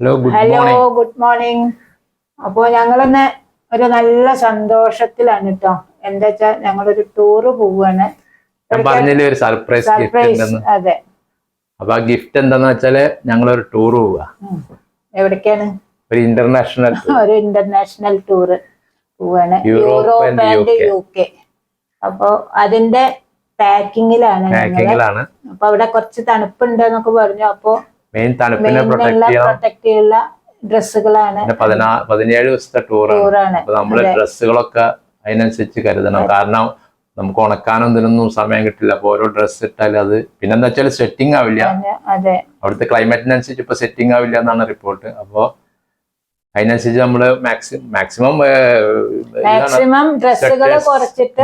Hello good morning. അപ്പോ ഞങ്ങളിന്ന് ഒരു നല്ല സന്തോഷത്തിലാണ് കേട്ടോ. എന്താ വെച്ചാ ഞങ്ങളൊരു ടൂറ് പോവാണ്. ഒരു സർപ്രൈസ് അതെ. അപ്പൊ ആ ഗിഫ്റ്റ് എന്താന്ന് വെച്ചാല് ഞങ്ങളൊരു ടൂർ പോവുക. എവിടേക്കാണ്? ഒരു ഇന്റർനാഷണൽ ടൂറ് പോവാണ്. Europe and UK. അപ്പൊ അതിന്റെ പാക്കിങ്ങിലാണ്. അപ്പൊ അവിടെ കുറച്ച് തണുപ്പുണ്ട് എന്നൊക്കെ പറഞ്ഞു. അപ്പൊ മെയിൻ തണുപ്പിനെ പ്രൊട്ടക്ട് ചെയ്യുന്ന ഡ്രസ്സുകളാണ്. 17 ദിവസത്തെ ടൂറാണ്. അപ്പൊ നമ്മള് ഡ്രസ്സുകളൊക്കെ അതിനനുസരിച്ച് കരുതണം. കാരണം നമുക്ക് ഉണക്കാനും ഇതിനൊന്നും സമയം കിട്ടില്ല. അപ്പൊ ഓരോ ഡ്രസ്സ് ഇട്ടാൽ അത് പിന്നെന്താ വെച്ചാൽ സെറ്റിംഗ് ആവില്ല. അവിടുത്തെ ക്ലൈമറ്റിനനുസരിച്ച് ഇപ്പൊ സെറ്റിംഗ് ആവില്ല എന്നാണ് റിപ്പോർട്ട്. അപ്പൊ അതിനനുസരിച്ച് നമ്മള് മാക്സിമം ഡ്രസ്സുകൾ കുറച്ചിട്ട്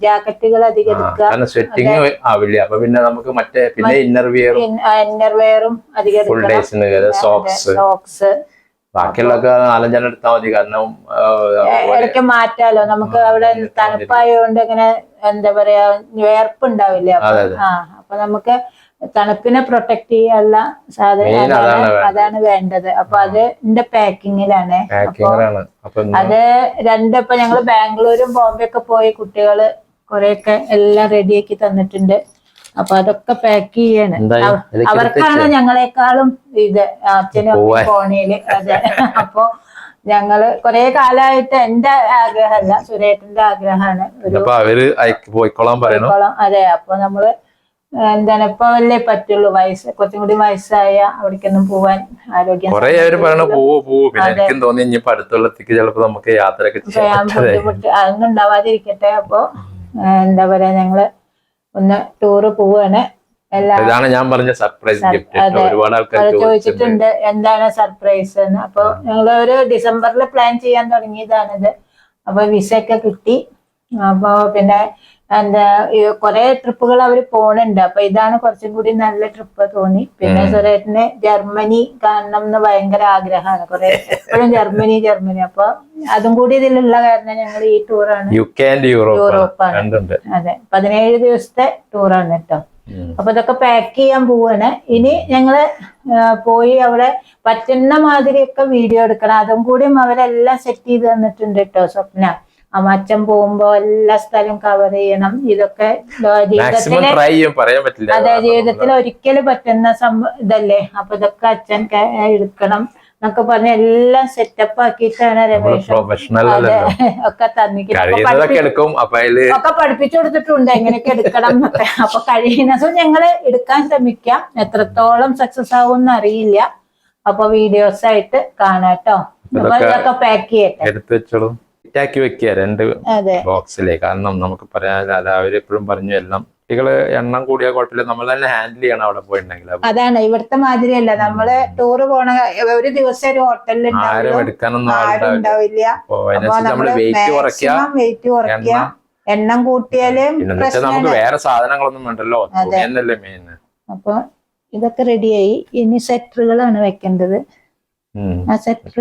ജാക്കറ്റുകൾ അധികം കാരണം സെറ്റിംഗ് ആവില്ല. അപ്പൊ പിന്നെ നമുക്ക് മറ്റേ പിന്നെ ഇന്നർവെയറും ഫുൾ ഡേയ്സിന് സോക്സ് ബാക്കിയുള്ളതൊക്കെ 4-5 എടുത്താൽ മതി. കാരണം ഇടയ്ക്ക് മാറ്റാലോ. നമുക്ക് അവിടെ തണുപ്പായതുകൊണ്ട് ഇങ്ങനെ എന്താ പറയാ വേർപ്പ് ഉണ്ടാവില്ല. അപ്പൊ നമുക്ക് തണുപ്പിനെ പ്രൊട്ടക്ട് ചെയ്യാനുള്ള സാധനം അതാണ് വേണ്ടത്. അപ്പൊ അതിന്റെ പാക്കിങ്ങിലാണ്. അത് ഇപ്പൊ ഞങ്ങള് ബാംഗ്ലൂരും ബോംബെ ഒക്കെ പോയി കുട്ടികള് കൊറേയൊക്കെ എല്ലാം റെഡിയാക്കി തന്നിട്ടുണ്ട്. അപ്പൊ അതൊക്കെ പാക്ക് ചെയ്യാണ്. അവർക്കാണ് ഞങ്ങളെക്കാളും ഇത് അച്ഛനും ഫോണില്. അതെ. അപ്പൊ ഞങ്ങള് കൊറേ കാലമായിട്ട് എന്റെ ആഗ്രഹമല്ല, സുരേട്ടന്റെ ആഗ്രഹമാണ്. അതെ. അപ്പൊ നമ്മള് എന്താണ് ഇപ്പൊ വല്ലേ പറ്റുള്ളൂ. കുറച്ചും കൂടി വയസ്സായ അവിടേക്കൊന്നും പോവാൻ ആരോഗ്യം ബുദ്ധിമുട്ട് അതൊന്നും ഉണ്ടാവാതിരിക്കട്ടെ. അപ്പൊ എന്താ പറയാ ഞങ്ങള് ഒന്ന് ടൂറ് പോവാണ്. ഇതാണ് ഞാൻ പറഞ്ഞ സർപ്രൈസ് ഗിഫ്റ്റ്. ഒരുപാട് ആൾക്കാർ ചോദിച്ചിട്ടുണ്ട് എന്താണ് സർപ്രൈസ് എന്ന്. അപ്പൊ ഞങ്ങള് ഒരു ഡിസംബറിൽ പ്ലാൻ ചെയ്യാൻ തുടങ്ങിയതാണിത്. അപ്പൊ വിസ ഒക്കെ കിട്ടി. അപ്പൊ പിന്നെ എന്താ കുറെ ട്രിപ്പുകൾ അവര് പോണുണ്ട്. അപ്പൊ ഇതാണ് കുറച്ചും കൂടി നല്ല ട്രിപ്പ് തോന്നി. പിന്നെ സുരേട്ടന് ജർമ്മനി കാണണം എന്ന് ഭയങ്കര ആഗ്രഹമാണ്. കുറെ എപ്പോഴും ജർമ്മനി. അപ്പൊ അതും കൂടി ഇതിലുള്ള കാരണം ഞങ്ങൾ ഈ ടൂറാണ്. യൂറോപ്പാണ്. അതെ. 17 ദിവസത്തെ ടൂറാണ് കേട്ടോ. അപ്പൊ ഇതൊക്കെ പാക്ക് ചെയ്യാൻ പോവാണ്. ഇനി ഞങ്ങള് പോയി അവിടെ പറ്റുന്ന മാതിരിയൊക്കെ വീഡിയോ എടുക്കണം. അതും കൂടിയും അവരെല്ലാം സെറ്റ് ചെയ്ത് തന്നിട്ടുണ്ട് കേട്ടോ. സ്വപ്ന അച്ഛൻ പോകുമ്പോ എല്ലാ സ്ഥലവും കവർ ചെയ്യണം. ഇതൊക്കെ ജീവിതത്തിൽ ഒരിക്കലും പറ്റുന്ന ഇതല്ലേ. അപ്പൊ ഇതൊക്കെ അച്ഛൻ എടുക്കണം എന്നൊക്കെ പറഞ്ഞ എല്ലാം സെറ്റപ്പ് ആക്കിയിട്ടാണ് രമേശ് ഒക്കെ ഒക്കെ പഠിപ്പിച്ചു കൊടുത്തിട്ടുണ്ട് എങ്ങനെയൊക്കെ എടുക്കണം എന്നൊക്കെ. അപ്പൊ കഴിയുന്നതും ഞങ്ങള് എടുക്കാൻ ശ്രമിക്കാം. എത്രത്തോളം സക്സസ് ആവും അറിയില്ല. അപ്പൊ വീഡിയോസ് ആയിട്ട് കാണാട്ടോ. അപ്പൊ ഇതൊക്കെ പാക്ക് ചെയ്യട്ടെ. ാക്കി വെക്കുക 2 ബോക്സിലെ. കാരണം നമുക്ക് പറയാൻ അവരെപ്പോഴും പറഞ്ഞു എല്ലാം കുട്ടികള് എണ്ണം കൂടിയാ കുഴപ്പമില്ല, നമ്മൾ തന്നെ ഹാൻഡിൽ ചെയ്യണം അവിടെ പോയിട്ടുണ്ടെങ്കിൽ. അതാണ് ഇവിടുത്തെ മാതിരിയല്ല. നമ്മള് ടൂറ് പോണ ഒരു ദിവസം ഒരു ഹോട്ടലിൽ ആരും എടുക്കാനൊന്നും ഉണ്ടാവില്ല. വെയിറ്റ് കുറയ്ക്കുക. എണ്ണം കൂട്ടിയാലും നമുക്ക് വേറെ സാധനങ്ങളൊന്നും വേണ്ടല്ലോ. മെയിൻ. അപ്പൊ ഇതൊക്കെ റെഡിയായി. ഇനി സെറ്ററുകളാണ് വെക്കേണ്ടത്. ആ സെറ്റർ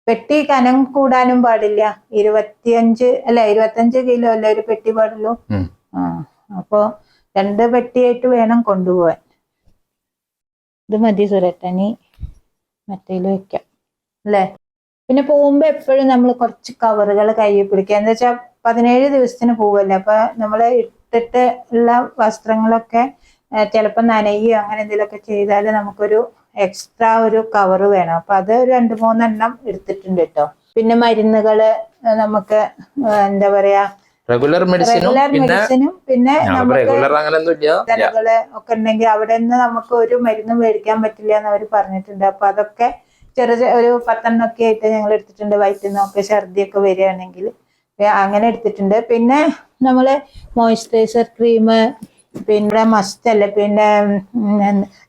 പെട്ടി കനം കൂടാനും പാടില്ല. 25 കിലോ അല്ല ഒരു പെട്ടി പാടുള്ളൂ. അപ്പൊ 2 പെട്ടിയായിട്ട് വേണം കൊണ്ടുപോവാൻ. ഇത് മതി സുരേട്ടനി മറ്റേല് വെക്കാം അല്ലേ. പിന്നെ പോകുമ്പോ എപ്പോഴും നമ്മൾ കുറച്ച് കവറുകൾ കയ്യിൽ പിടിക്കുക. എന്താ വെച്ചാൽ 17 ദിവസത്തിന് പോവല്ലേ. അപ്പൊ നമ്മള് ഇട്ടിട്ട് ഉള്ള വസ്ത്രങ്ങളൊക്കെ ചിലപ്പോ നനയോ അങ്ങനെ എന്തെങ്കിലുമൊക്കെ ചെയ്താൽ നമുക്കൊരു എക്സ്ട്രാ ഒരു കവറ് വേണം. അപ്പൊ അത് 2-3 എണ്ണം എടുത്തിട്ടുണ്ട് കേട്ടോ. പിന്നെ മരുന്നുകള് നമുക്ക് എന്താ പറയാ റെഗുലർ മെഡിസിനും പിന്നെ ഒക്കെ ഉണ്ടെങ്കിൽ അവിടെ നിന്ന് നമുക്ക് ഒരു മരുന്നും മേടിക്കാൻ പറ്റില്ല എന്ന് അവർ പറഞ്ഞിട്ടുണ്ട്. അപ്പൊ അതൊക്കെ ഒരു 10 എണ്ണമൊക്കെ ആയിട്ട് ഞങ്ങൾ എടുത്തിട്ടുണ്ട്. വയറ്റിന്നൊക്കെ ഛർദിയൊക്കെ വരികയാണെങ്കിൽ അങ്ങനെ എടുത്തിട്ടുണ്ട്. പിന്നെ നമ്മള് മോയ്സ്ചറൈസർ ക്രീം, പിന്നെ മസ്റ്റല്ല, പിന്നെ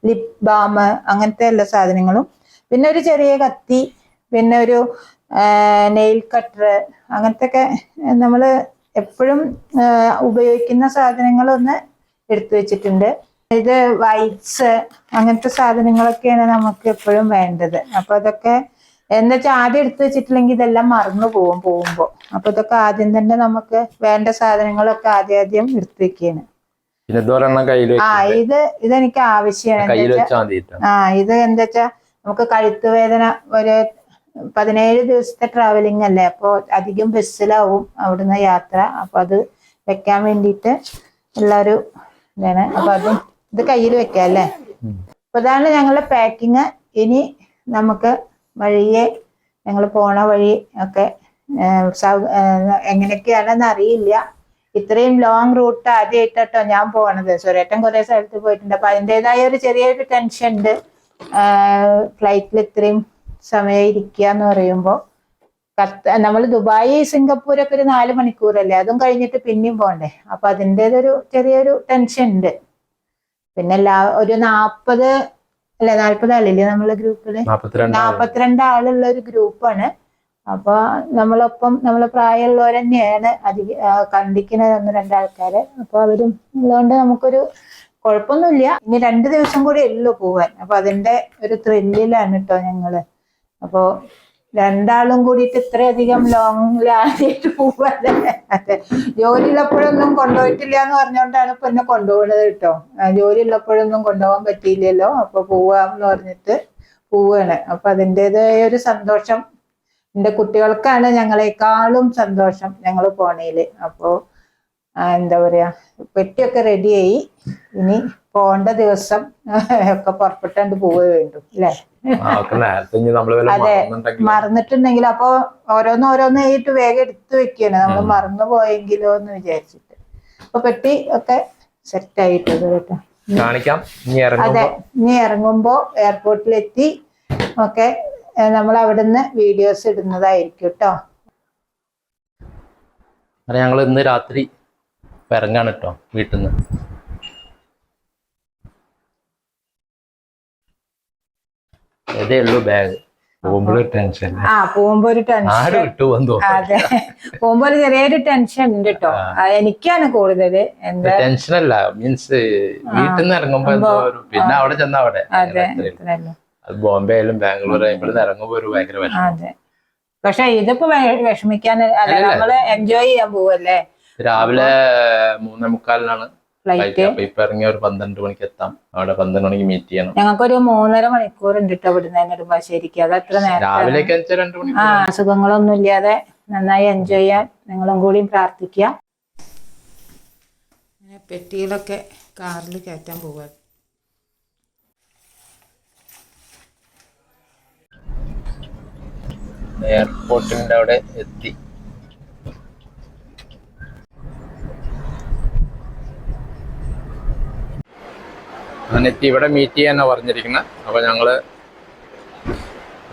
ലിപ് ബാം, അങ്ങനത്തെ എല്ലാ സാധനങ്ങളും. പിന്നെ ഒരു ചെറിയ കത്തി, പിന്നെ ഒരു നെയിൽ കട്ടർ, അങ്ങനത്തെ ഒക്കെ നമ്മൾ എപ്പോഴും ഉപയോഗിക്കുന്ന സാധനങ്ങളൊന്ന് എടുത്തു വെച്ചിട്ടുണ്ട്. ഇത് വൈറ്റ്സ് അങ്ങനത്തെ സാധനങ്ങളൊക്കെയാണ് നമുക്ക് എപ്പോഴും വേണ്ടത്. അപ്പൊ അതൊക്കെ എന്താ വെച്ചാൽ ആദ്യം എടുത്തു വെച്ചിട്ടില്ലെങ്കിൽ ഇതെല്ലാം മറന്നു പോകുമ്പോ. അപ്പൊ ഇതൊക്കെ ആദ്യം തന്നെ നമുക്ക് വേണ്ട സാധനങ്ങളൊക്കെ ആദ്യം എടുത്തു വെക്കുകയാണ്. പിന്നെ ഇതൊരെണ്ണം കയ്യിൽ ഇതെനിക്ക് ആവശ്യമാണ്. കയ്യിൽ വെച്ചാൽ മതി. ഇത് എന്താ വെച്ചാ നമുക്ക് കഴുത്ത് വേദന ഒരു 17 ദിവസത്തെ ട്രാവലിംഗ് അല്ലേ, അപ്പൊ അധികം ബസ്സിലാവും അവിടുന്ന് യാത്ര. അപ്പൊ അത് വെക്കാൻ വേണ്ടിയിട്ട് ഉള്ളൊരു ഇതാണ്. അപ്പൊ അതും ഇത് കയ്യിൽ വെക്കാം അല്ലേ. അപ്പൊ ഇതാണ് ഞങ്ങളുടെ പാക്കിങ്. ഇനി നമുക്ക് വഴിയെ ഞങ്ങൾ പോണ വഴി ഒക്കെ എങ്ങനെയൊക്കെയാണെന്ന് അറിയില്ല. ഇത്രയും ലോങ് റൂട്ട് ആദ്യമായിട്ടോ ഞാൻ പോണത്. സുരേട്ടൻ കുറെ സ്ഥലത്ത് പോയിട്ടുണ്ട്. അപ്പൊ അതിൻ്റെതായ ഒരു ചെറിയൊരു ടെൻഷൻ ഉണ്ട്. ഫ്ലൈറ്റിൽ ഇത്രയും സമയം ഇരിക്കുക എന്ന് പറയുമ്പോൾ നമ്മൾ ദുബായ് സിംഗപ്പൂരൊക്കെ ഒരു 4 മണിക്കൂറല്ലേ, അതും കഴിഞ്ഞിട്ട് പിന്നെയും പോകണ്ടേ. അപ്പൊ അതിൻ്റെതൊരു ചെറിയൊരു ടെൻഷൻ ഉണ്ട്. പിന്നെ ഒരു 40 ആളില്ലേ നമ്മളെ ഗ്രൂപ്പില്, 42 ആളുള്ള ഒരു ഗ്രൂപ്പാണ്. അപ്പൊ നമ്മളൊപ്പം നമ്മളെ പ്രായമുള്ളവർ തന്നെയാണ് കണ്ടിക്കുന്നത് 1-2 ആൾക്കാര്. അപ്പൊ അവരും ഉള്ളതുകൊണ്ട് നമുക്കൊരു കുഴപ്പമൊന്നുമില്ല. ഇനി 2 ദിവസം കൂടി ഉള്ളു പോവാൻ. അപ്പൊ അതിന്റെ ഒരു ത്രില്ലിലാണ് കേട്ടോ ഞങ്ങള്. അപ്പൊ 2 ആളും കൂടിയിട്ട് ഇത്രയധികം ലോങ്ങിലായിട്ട് പോവാല്ലേ. അതെ, ജോലി ഉള്ളപ്പോഴൊന്നും കൊണ്ടുപോയിട്ടില്ല എന്ന് പറഞ്ഞുകൊണ്ടാണ് ഇപ്പൊ എന്നെ കൊണ്ടുപോകുന്നത് കേട്ടോ. ജോലി ഉള്ളപ്പോഴൊന്നും കൊണ്ടുപോകാൻ പറ്റിയില്ലല്ലോ, അപ്പൊ പോവാന്ന് പറഞ്ഞിട്ട് പോവാണ്. അപ്പൊ അതിൻ്റെതായ ഒരു സന്തോഷം എന്റെ കുട്ടികൾക്കാണ് ഞങ്ങളെക്കാളും സന്തോഷം ഞങ്ങൾ പോണേല്. അപ്പോ എന്താ പറയാ, പെട്ടിയൊക്കെ റെഡിയായി. ഇനി പോകേണ്ട ദിവസം ഒക്കെ പുറപ്പെട്ടാണ്ട് പോവുക വേണ്ടു അല്ലേ. അതെ, മറന്നിട്ടുണ്ടെങ്കിൽ അപ്പൊ ഓരോന്നായിട്ട് വേഗം എടുത്തു വെക്കാണ്, നമ്മൾ മറന്നു പോയെങ്കിലോ എന്ന് വിചാരിച്ചിട്ട്. അപ്പൊ പെട്ടി ഒക്കെ സെറ്റ് ആയിട്ടത് കേട്ടോ. അതെ, ഇനി ഇറങ്ങുമ്പോ എയർപോർട്ടിലെത്തി ഒക്കെ നമ്മൾ അവിടുന്ന് വീഡിയോസ് ഇടുന്നതായിരിക്കും കേട്ടോ. ഞങ്ങൾ ഇന്ന് രാത്രി ഇറങ്ങാണ് കേട്ടോ വീട്ടിൽ നിന്ന്. ഇതേ ഉള്ളൂ ബാഗ്. പോകുമ്പോ ഒരു ടെൻഷൻ. അതെ, പോകുമ്പോ ഒരു ചെറിയൊരു ടെൻഷൻ ഉണ്ട് കേട്ടോ. എനിക്കാണ് കൂടുതൽ. ടെൻഷനല്ല, മീൻസ് വീട്ടിൽ നിന്ന് ഇറങ്ങുമ്പോ പിന്നെ അവിടെ ചെന്ന അവിടെ ബോംബെ ആയാലും ബാംഗ്ലൂർ ആയാലും ഇറങ്ങുമ്പോ ഒരു ഭയങ്കര വിഷമം. അതെ, പക്ഷെ ഇതിപ്പോ വിഷമിക്കാൻ നമ്മള് എൻജോയ് ചെയ്യാൻ പോവല്ലേ. രാവിലെ 3:45 ഫ്ലൈറ്റ്. അപ്പൊ ഇപ്പൊ ഇറങ്ങിയ ഒരു 12 മണിക്ക് എത്താം. അവിടെ 12 മണിക്ക് മീറ്റ് ചെയ്യണം. ഞങ്ങൾക്കൊരു 3.5 മണിക്കൂർ ഉണ്ട് കേട്ടോ ഇവിടുന്ന് നെടുമ്പാശ്ശേരിക്ക്. അത് അത്ര നേരം. രാവിലേക്ക് 2 മണിക്കൂർ. അസുഖങ്ങളൊന്നും ഇല്ലാതെ നന്നായി എൻജോയ് ചെയ്യാൻ നിങ്ങളും കൂടി പ്രാർത്ഥിക്കുക. പെട്ടികളൊക്കെ കാറിൽ കയറ്റാൻ പോവാ. എയർപോർട്ടിന്റെ അവിടെ എത്തി. അങ്ങനെ എത്തി. ഇവിടെ മീറ്റ് ചെയ്യാനാ പറഞ്ഞിരിക്കുന്നത്. അപ്പൊ ഞങ്ങള്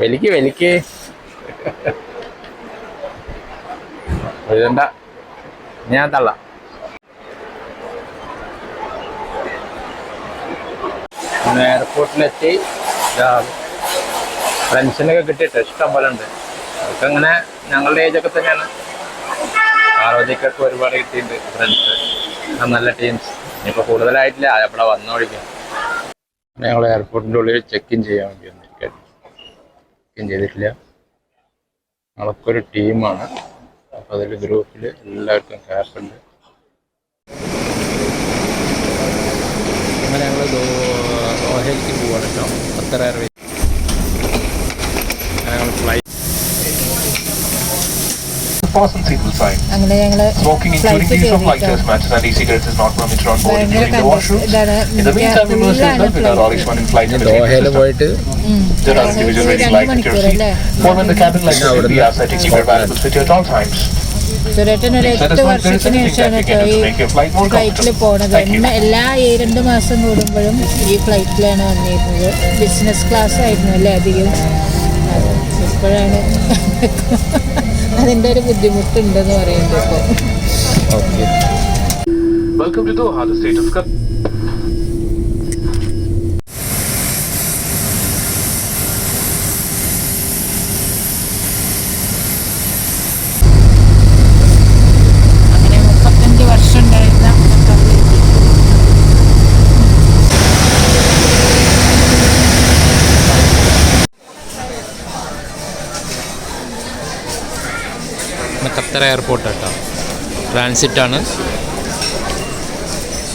വലിക്ക് ഇതെന്താ ഞാൻ തള്ള. എയർപോർട്ടിലെത്തി. ഫ്രണ്ട്സിനൊക്കെ കിട്ടിയിട്ട് ഇഷ്ടം പോലെ ഉണ്ട്. അതൊക്കെ അങ്ങനെ ഞങ്ങളുടെ ഏജൊക്കെ തന്നെയാണ്. ആരോഗ്യക്കൊക്കെ ഒരുപാട് കിട്ടിയിട്ടുണ്ട് ഫ്രണ്ട്സ്. നല്ല ടീംസ്. ഇനിയിപ്പോൾ കൂടുതലായിട്ടില്ല, അവിടെ വന്നോടിക്കാം. ഞങ്ങൾ എയർപോർട്ടിൻ്റെ ഉള്ളിൽ ചെക്ക് ഇൻ ചെയ്യാൻ വേണ്ടി വന്നിരിക്കുകയാണ്. ചെക്ക് ഇൻ ചെയ്തിട്ടില്ല. ഞങ്ങളൊക്കെ ഒരു ടീമാണ്. അപ്പോൾ അതിൽ ഗ്രൂപ്പിൽ എല്ലാവർക്കും ക്യാഷുണ്ട്. അങ്ങനെ ഞങ്ങൾ ദോഹയിലേക്ക് പോവാണ് കേട്ടോ. Qatar Airways. Fasten seatbelt sign. Smoking, including the use of lighters, matches and e-cigarettes is not permitted on board, including the washroom. In the meantime, we must yourself with our RX-1 in flight system. There are individual reading lights at your seat. For when the cabin lights will be outside, keep your valuables with you at all times. സുരേട്ടൻ ഒരു 8 വർഷത്തിന് ശേഷമാണ് കേട്ടോ ഈ ഫ്ലൈറ്റിൽ പോണത്. എല്ലാ 2 മാസം കൂടുമ്പോഴും ഈ ഫ്ലൈറ്റിലാണ് വന്നിരുന്നത്. ബിസിനസ് ക്ലാസ് ആയിരുന്നു അല്ലേ അധികം. ഇപ്പോഴാണ് അതിൻ്റെ ഒരു ബുദ്ധിമുട്ടുണ്ടെന്ന് പറയുന്നത് ഇപ്പോൾ. Welcome to Doha, the state of Qatar. അങ്ങനെ 35 വർഷം ഉണ്ടായിരുന്ന ഖത്തർ എയർപോർട്ട് കേട്ടോ. ട്രാൻസിറ്റാണ്.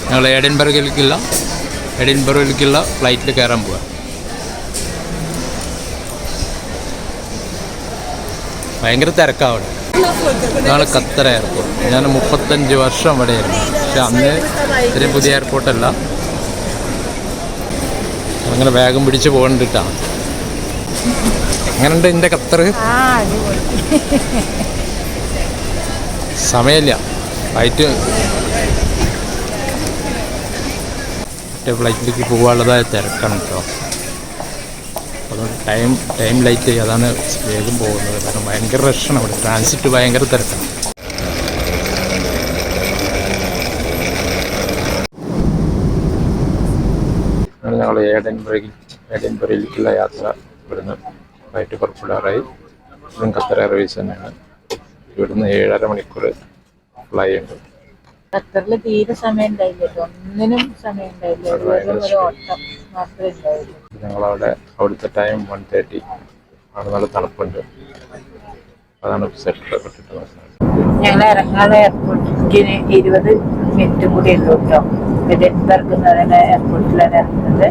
ഞങ്ങൾ എഡിൻബർഗിലേക്കുള്ള ഫ്ലൈറ്റിൽ കയറാൻ പോവാം. ഭയങ്കര തിരക്കാണ്. ഇതാണ് ഖത്തർ എയർപോർട്ട്. ഞാൻ 35 വർഷം ഇവിടെയായിരുന്നു. പക്ഷെ അന്ന് ഇത്രയും പുതിയ എയർപോർട്ടല്ല. അങ്ങനെ വേഗം പിടിച്ച് പോകണ്ടിട്ടാണ്. എങ്ങനെയുണ്ട് എൻ്റെ ഖത്തർ? സമയമില്ല. ഫ്ലൈറ്റ് ഫ്ലൈറ്റിലേക്ക് പോകാനുള്ളതായ തിരക്കാണ് കേട്ടോ. അതുകൊണ്ട് ടൈം ലൈറ്റ് ചെയ്യും. അതാണ് വേഗം പോകുന്നത്. കാരണം ഭയങ്കര റഷാണ് അവിടെ. ട്രാൻസിറ്റ് ഭയങ്കര തിരക്കാണ്. ഞങ്ങൾ എഡിൻബർഗിലേക്കുള്ള യാത്ര ഇവിടുന്ന് ഫ്ലൈറ്റ് പുറപ്പെടാറായി. ഇതും ഖത്തർ എയർവേസ് തന്നെയാണ്. ഇവിടുന്ന് 7.5 മണിക്കൂർ ഫ്ലൈ ഉണ്ട്. ഖത്തറിൽ തീരെ സമയം ഉണ്ടായില്ല, ഒന്നിനും സമയം ഉണ്ടായില്ല. ഒരു ഓട്ടം മാത്രമേ ഉണ്ടായുള്ളൂ. ഞങ്ങളവിടെ അവിടുത്തെ ടൈം 1:30. അവിടെ നല്ല തണുപ്പുണ്ട്. അതാണ് സെറ്ററൊക്കെ ഇട്ടിട്ട് നോക്കുന്നത്. ഞങ്ങൾ ഇറങ്ങാതെ എയർപോർട്ടിന് 20 മിനിറ്റ് കൂടി ഉള്ളൂ കേട്ടോ. എഡിൻബർഗ് എന്ന് പറയുന്ന എയർപോർട്ടിലാണ് ഇറങ്ങുന്നത്.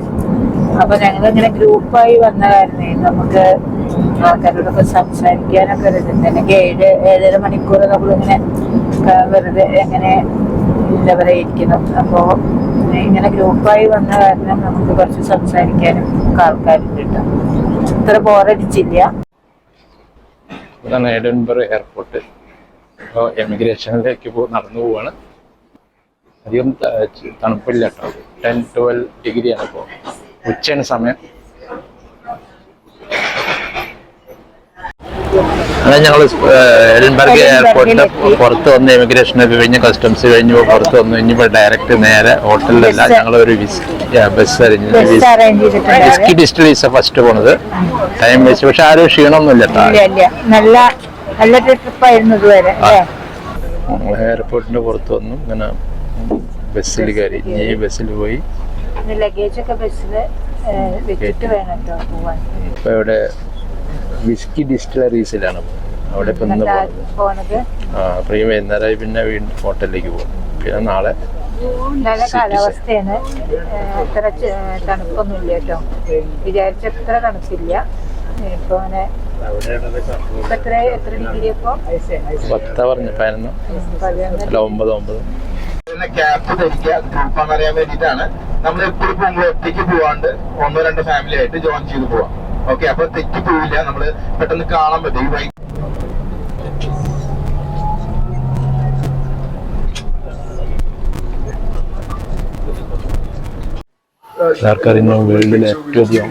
അപ്പൊ ഞങ്ങളിങ്ങനെ ഗ്രൂപ്പായി വന്ന കാരണേ നമുക്ക് ആൾക്കാരോടൊക്കെ സംസാരിക്കാനൊക്കെ വരുന്നുണ്ട്. അല്ലെങ്കിൽ 7.5 മണിക്കൂർ നമ്മളിങ്ങനെ വെറുതെ എങ്ങനെ എന്താ പറയുക ഇരിക്കുന്നു. അപ്പോൾ ഇങ്ങനെ ഗ്രൂപ്പായി വന്ന കാരണം നമുക്ക് കുറച്ച് സംസാരിക്കാനും ആൾക്കാരുണ്ട് കേട്ടോ. ഇത്ര ബോറടിച്ചില്ല. ഇതാണ് എഡിൻബർഗ് എയർപോർട്ട്. അപ്പോൾ എമിഗ്രേഷനിലേക്ക് നടന്നു പോവാണ്. അധികം തണുപ്പില്ല കേട്ടോ. 10-12 ഡിഗ്രിയാണ് ഇപ്പോൾ. ഉച്ചയാണ് സമയം. അങ്ങനെ ഞങ്ങൾ എഡിൻബർഗ് എയർപോർട്ടിന്റെ പുറത്ത് വന്ന് എമിഗ്രേഷനൊക്കെ കഴിഞ്ഞ് കസ്റ്റംസ് കഴിഞ്ഞ് പുറത്ത് വന്നു. ഇനിയിപ്പോൾ ഡയറക്റ്റ് നേരെ ഹോട്ടലിലല്ല, ഞങ്ങളൊരു ബസ് വിസ്കി ഡിസ്റ്റിലീസാണ് ഫസ്റ്റ് പോണത്. ടൈം വെച്ച്. പക്ഷെ ആരും ക്ഷീണമൊന്നുമില്ല കേട്ടോ. എയർപോർട്ടിന്റെ പുറത്ത് വന്നു. ഇങ്ങനെ ബസ്സിൽ കയറി. ഈ ബസ്സിൽ പോയി ഇപ്പൊ ഇവിടെ വിസ്കി ഡിസ്റ്റിലറീസിലാണ് അവിടെ ഇപ്പം ഇന്ന് പോകുന്നത്. പ്രീ വൈകുന്നേരമായി. പിന്നെ വീണ്ടും ഹോട്ടലിലേക്ക് പോകും. പിന്നെ നാളെ കാലാവസ്ഥയാണ്. അത്ര തണുപ്പൊന്നുമില്ല കേട്ടോ. വിചാരിച്ചത്ര തണുപ്പില്ല. ഇപ്പൊ എത്ര ഡിഗ്രി ഇപ്പൊ? 10 പറഞ്ഞു. 11 അല്ല 9. ക്യാബ് ധരിക്കുക ഗ്രൂപ്പാന്ന് അറിയാൻ വേണ്ടിയിട്ടാണ്. നമ്മൾ എപ്പോഴും പോകുമ്പോൾ ഒറ്റയ്ക്ക് പോവാണ്ട് 1-2 ഫാമിലി ആയിട്ട് ജോയിൻ ചെയ്ത് പോവാം. ഓക്കെ, അപ്പൊ തെറ്റി പോവില്ല. നമ്മള് പെട്ടെന്ന് കാണാൻ പറ്റും. ആൾക്കാരിന്ന് വേൾഡിലെ ഏറ്റവും അധികം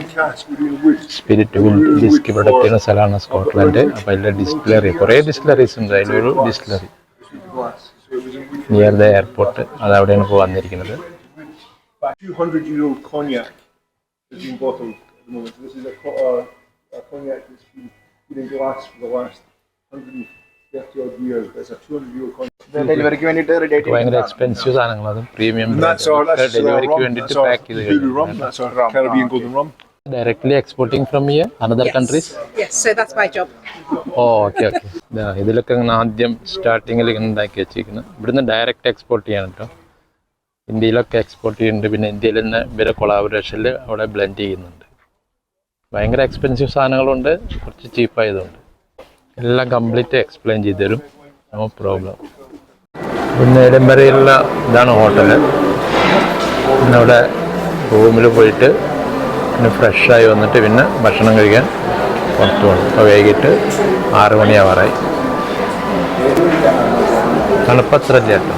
സ്പിരിറ്റ് വിസ്കി പ്രൊഡക്റ്റ് ചെയ്യുന്ന സ്ഥലമാണ് സ്കോട്ട്ലൻഡ്. അപ്പോൾ അതിലെ ഡിസ്റ്റിലറി, കുറേ ഡിസ്റ്റിലറീസ് ഉണ്ട്. അതിലൊരു ഡിസ്റ്റിലറി നിയർ ദ എയർപോർട്ട്, അത് അവിടെയാണ് ഇപ്പോൾ വന്നിരിക്കുന്നത്. 200 cognac has been bottled at the moment. This is a cognac that's been put in glass for the last 130 odd years. It's a 200 cognac. ഡെലിവറിക്ക് വേണ്ടിയിട്ട് റെഡി ആയിട്ട് ഭയങ്കര എക്സ്പെൻസീവ് സാധനങ്ങൾ. അതും പ്രീമിയം ഡെലിവറിക്ക് വേണ്ടിയിട്ട് പാക്ക് ചെയ്ത് കഴിഞ്ഞു. Directly exporting from here, another countries? Yes, so that's my job. Okay. ഇതിലൊക്കെ ആദ്യം സ്റ്റാർട്ടിങ്ങിൽ ഉണ്ടാക്കി വെച്ചിരിക്കുന്നത്. ഇവിടുന്ന് ഡയറക്റ്റ് എക്സ്പോർട്ട് ചെയ്യണം കേട്ടോ. ഇന്ത്യയിലൊക്കെ എക്സ്പോർട്ട് ചെയ്യുന്നുണ്ട്. പിന്നെ ഇന്ത്യയിൽ തന്നെ ഇവരെ കൊളാബറേഷനിൽ അവിടെ ബ്ലെൻഡ് ചെയ്യുന്നുണ്ട്. ഭയങ്കര എക്സ്പെൻസീവ് സാധനങ്ങളുണ്ട്, കുറച്ച് ചീപ്പായതുകൊണ്ട്. എല്ലാം കംപ്ലീറ്റ് എക്സ്പ്ലെയിൻ ചെയ്ത് തരും. No problem. പിന്നെ എഡിൻബർഗിലുള്ള ഇതാണ് ഹോട്ടല്. പിന്നെ അവിടെ റൂമിൽ പോയിട്ട് പിന്നെ ഫ്രഷായി വന്നിട്ട് പിന്നെ ഭക്ഷണം കഴിക്കാൻ പുറത്ത് പോകണം. അപ്പോൾ വൈകിട്ട് 6 മണിയാവാറായി. തണുപ്പത്ര ഇല്ല കേട്ടോ.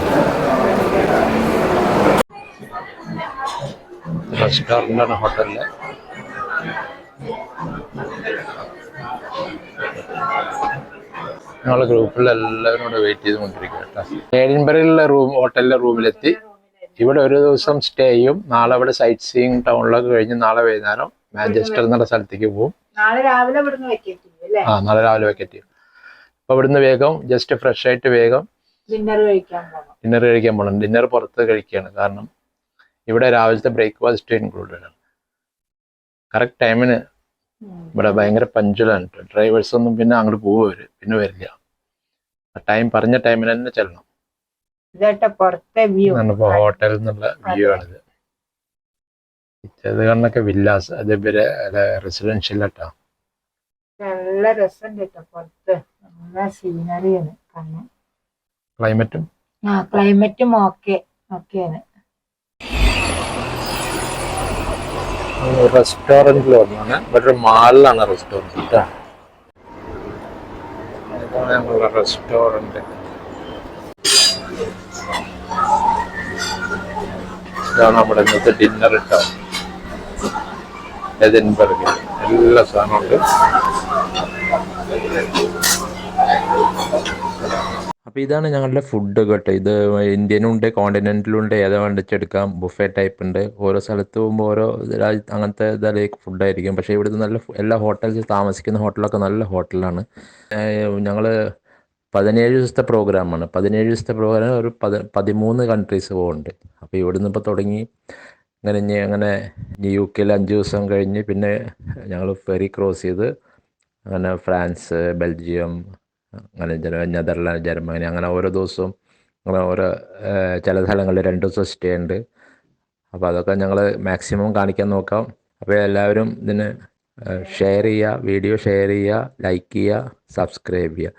റെസ്റ്റോറൻ്റാണ് ഹോട്ടലിൽ. ഞങ്ങളുടെ ഗ്രൂപ്പിൽ എല്ലാവരും കൂടെ വെയിറ്റ് ചെയ്തുകൊണ്ടിരിക്കുക കേട്ടോ. എഡിൻബർഗിലുള്ള ഹോട്ടലിലെ റൂമിലെത്തി. ഇവിടെ ഒരു ദിവസം സ്റ്റേ ചെയ്യും. നാളെ ഇവിടെ സൈറ്റ് സീയിങ് ടൗണിലൊക്കെ കഴിഞ്ഞ് നാളെ വൈകുന്നേരം മാഞ്ചസ്റ്റർ എന്നുള്ള സ്ഥലത്തേക്ക് പോകും. നാളെ രാവിലെ നാളെ രാവിലെ വെക്കറ്റ് ചെയ്യും. അപ്പോൾ ഇവിടുന്ന് വേഗം ജസ്റ്റ് ഫ്രഷ് ആയിട്ട് വേഗം ഡിന്നർ കഴിക്കാൻ പോകണം. ഡിന്നർ പുറത്ത് കഴിക്കുകയാണ്. കാരണം ഇവിടെ രാവിലത്തെ ബ്രേക്ക്ഫാസ്റ്റ് ഇൻക്ലൂഡഡ് ആണ്. കറക്റ്റ് ടൈമിന് ഇവിടെ ഭയങ്കര പഞ്ചുവലാണ്. ഡ്രൈവേഴ്സ് ഒന്നും പിന്നെ അങ്ങോട്ട് പോകും. പിന്നെ വരില്ല. ടൈം പറഞ്ഞ ടൈമിന് തന്നെ ചെല്ലണം. ഇതേട്ട പുറത്തെ വ്യൂ. ഹോട്ടലിൽ നിന്നുള്ള വ്യൂ ആണിത്. ഇത് കണ്ണൊക്കെ വില്ലാസ്, അത് ഇവരെ റെസിഡൻഷ്യൽ ആട്ടോ. നല്ല രസമുണ്ട് കേട്ടോ പുറത്ത്. നല്ല സീനറിയാണ് കാണാൻ. ക്ലൈമറ്റും ക്ലൈമറ്റും ഓക്കെയാണ്. റെസ്റ്റോറൻറ്റിൽ വന്നാണ്, ഇവിടെ ഒരു മാളിലാണ് റെസ്റ്റോറൻറ്റ് കേട്ടോ. ഇതാണ് ഞങ്ങളുടെ റെസ്റ്റോറൻറ്റ്. ഇതാണ് നമ്മുടെ ഇന്നത്തെ ഡിന്നർ കേട്ടോ. എഡിൻബർഗ് എല്ലാ സാധനമുണ്ട്. അപ്പോൾ ഇതാണ് ഞങ്ങളുടെ ഫുഡ് കേട്ടോ. ഇത് ഇന്ത്യനും ഉണ്ട്, കോണ്ടിനെൻ്റലും ഉണ്ട്, ഏതാ വേണ്ടിച്ചെടുക്കാം. ബുഫേ ടൈപ്പ് ഉണ്ട്. ഓരോ സ്ഥലത്ത് പോകുമ്പോൾ ഓരോ അങ്ങനത്തെ ഇതാലേക്ക് ഫുഡായിരിക്കും. പക്ഷേ ഇവിടുത്തെ നല്ല എല്ലാ ഹോട്ടൽസ്, താമസിക്കുന്ന ഹോട്ടലൊക്കെ നല്ല ഹോട്ടലാണ്. ഞങ്ങൾ 17 ദിവസത്തെ പ്രോഗ്രാമാണ്. 17 ദിവസത്തെ പ്രോഗ്രാം ഒരു 13 കൺട്രീസ് പോകുന്നുണ്ട്. അപ്പോൾ ഇവിടുന്ന് ഇപ്പോൾ തുടങ്ങി അങ്ങനെ UK 5 ദിവസം കഴിഞ്ഞ് പിന്നെ ഞങ്ങൾ ഫെറി ക്രോസ് ചെയ്ത് അങ്ങനെ ഫ്രാൻസ്, ബെൽജിയം, അങ്ങനെ നെതർലാൻഡ്, ജർമ്മനി, അങ്ങനെ ഓരോ ദിവസവും അങ്ങനെ ഓരോ ചില സ്ഥലങ്ങളിൽ 2 ദിവസം സ്റ്റേ ഉണ്ട്. അപ്പോൾ അതൊക്കെ ഞങ്ങൾ മാക്സിമം കാണിക്കാൻ നോക്കാം. അപ്പോൾ എല്ലാവരും ഇതിന് ഷെയർ ചെയ്യുക, വീഡിയോ ഷെയർ ചെയ്യുക, ലൈക്ക് ചെയ്യുക, സബ്സ്ക്രൈബ് ചെയ്യുക.